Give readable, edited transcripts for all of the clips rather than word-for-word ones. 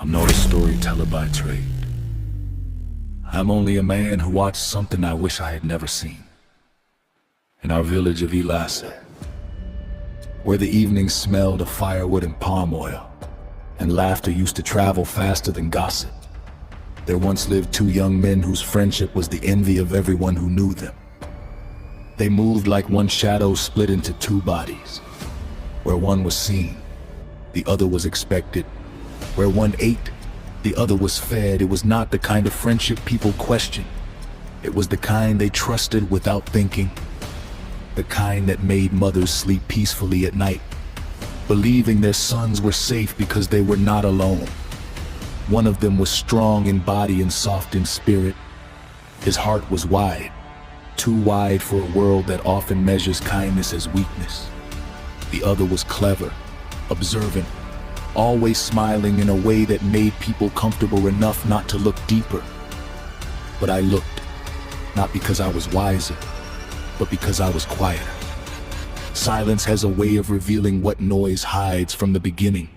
I'm not a storyteller by trade. I'm only a man who watched something I wish I had never seen. In our village of Elasa, where the evenings smelled of firewood and palm oil, and laughter used to travel faster than gossip, there once lived two young men whose friendship was the envy of everyone who knew them. They moved like one shadow split into two bodies. Where one was seen, the other was expected. Where one ate, the other was fed. It was not the kind of friendship people question. It was the kind they trusted without thinking. The kind that made mothers sleep peacefully at night, believing their sons were safe because they were not alone. One of them was strong in body and soft in spirit. His heart was wide, too wide for a world that often measures kindness as weakness. The other was clever, observant, always smiling in a way that made people comfortable enough not to look deeper. But I looked, not because I was wiser, but because I was quieter. Silence has a way of revealing what noise hides from the beginning.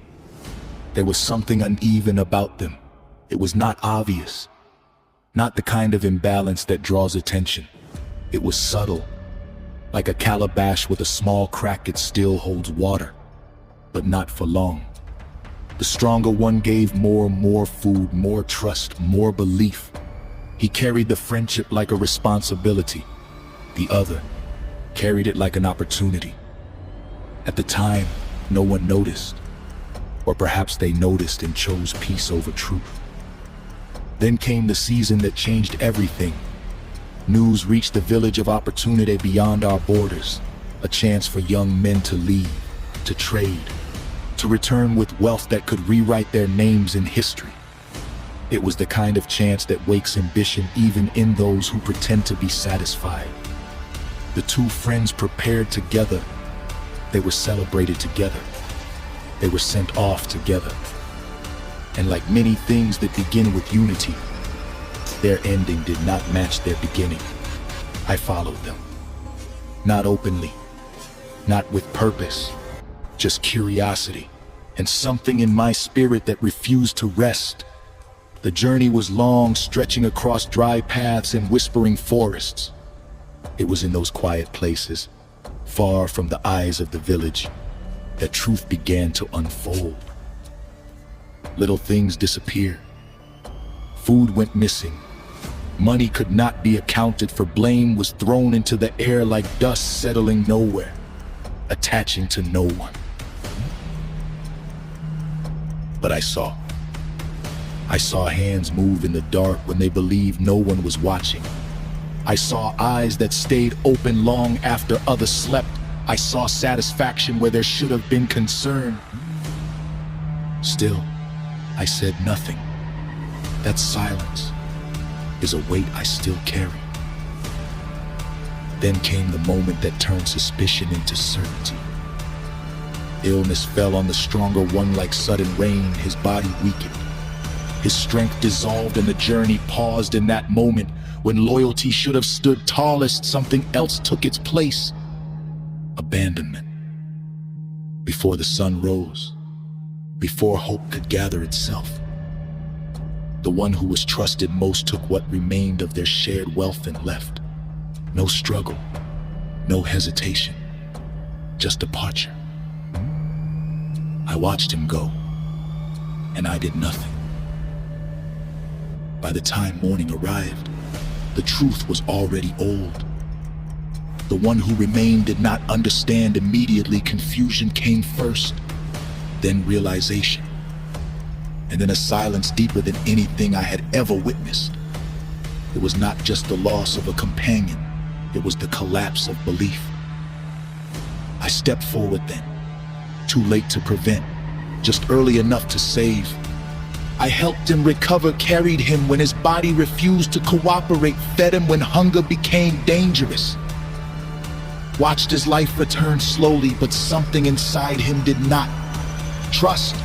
There was something uneven about them. It was not obvious, not the kind of imbalance that draws attention. It was subtle, like a calabash with a small crack. It still holds water, but not for long. The stronger one gave more food, more trust, more belief. He carried the friendship like a responsibility. The other carried it like an opportunity. At the time, no one noticed. Or perhaps they noticed and chose peace over truth. Then came the season that changed everything. News reached the village of opportunity beyond our borders. A chance for young men to leave, to trade, to return with wealth that could rewrite their names in history. It was the kind of chance that wakes ambition even in those who pretend to be satisfied. The two friends prepared together. They were celebrated together. They were sent off together. And like many things that begin with unity, their ending did not match their beginning. I followed them. Not openly, not with purpose, just curiosity, and something in my spirit that refused to rest. The journey was long, stretching across dry paths and whispering forests. It was in those quiet places, far from the eyes of the village, that truth began to unfold. Little things disappeared. Food went missing. Money could not be accounted for. Blame was thrown into the air like dust settling nowhere, attaching to no one. But I saw hands move in the dark when they believed no one was watching. I saw eyes that stayed open long after others slept. I saw satisfaction where there should have been concern. Still, I said nothing. That silence is a weight I still carry. Then came the moment that turned suspicion into certainty. Illness fell on the stronger one like sudden rain. His body weakened. His strength dissolved and the journey paused. In that moment, when loyalty should have stood tallest, something else took its place. Abandonment. Before the sun rose, before hope could gather itself, the one who was trusted most took what remained of their shared wealth and left. No struggle, no hesitation, just departure. I watched him go, and I did nothing. By the time morning arrived, the truth was already old. The one who remained did not understand immediately. Confusion came first, then realization, and then a silence deeper than anything I had ever witnessed. It was not just the loss of a companion, it was the collapse of belief. I stepped forward then, too late to prevent, just early enough to save. I helped him recover, carried him when his body refused to cooperate, fed him when hunger became dangerous. Watched his life return slowly, but something inside him did not. Trust,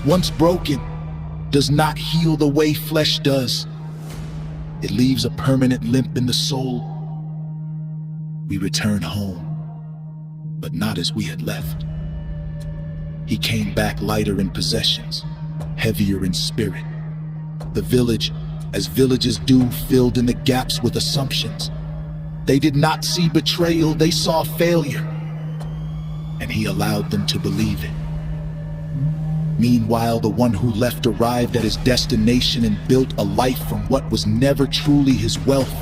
once broken, does not heal the way flesh does. It leaves a permanent limp in the soul. We returned home, but not as we had left. He came back lighter in possessions, heavier in spirit. The village, as villages do, filled in the gaps with assumptions. They did not see betrayal, they saw failure. And he allowed them to believe it. Meanwhile, the one who left arrived at his destination and built a life from what was never truly his wealth.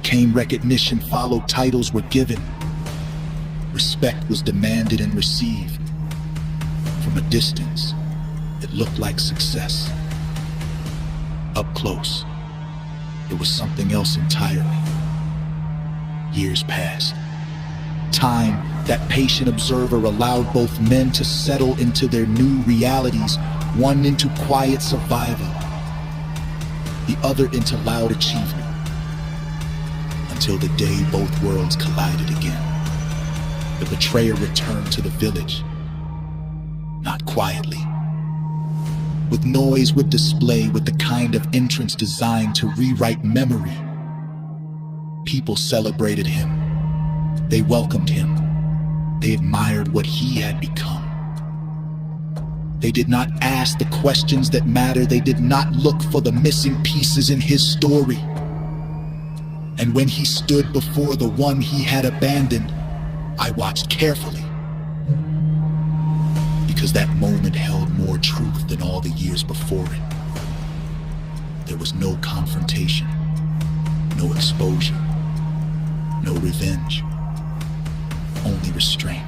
Came recognition, followed titles were given. Respect was demanded and received. From a distance, it looked like success. Up close, it was something else entirely. Years passed. Time, that patient observer, allowed both men to settle into their new realities, one into quiet survival, the other into loud achievement, until the day both worlds collided again. The betrayer returned to the village, not quietly. With noise, with display, with the kind of entrance designed to rewrite memory. People celebrated him. They welcomed him. They admired what he had become. They did not ask the questions that matter. They did not look for the missing pieces in his story. And when he stood before the one he had abandoned, I watched carefully. Because that moment held more truth than all the years before it. There was no confrontation, no exposure, no revenge, only restraint.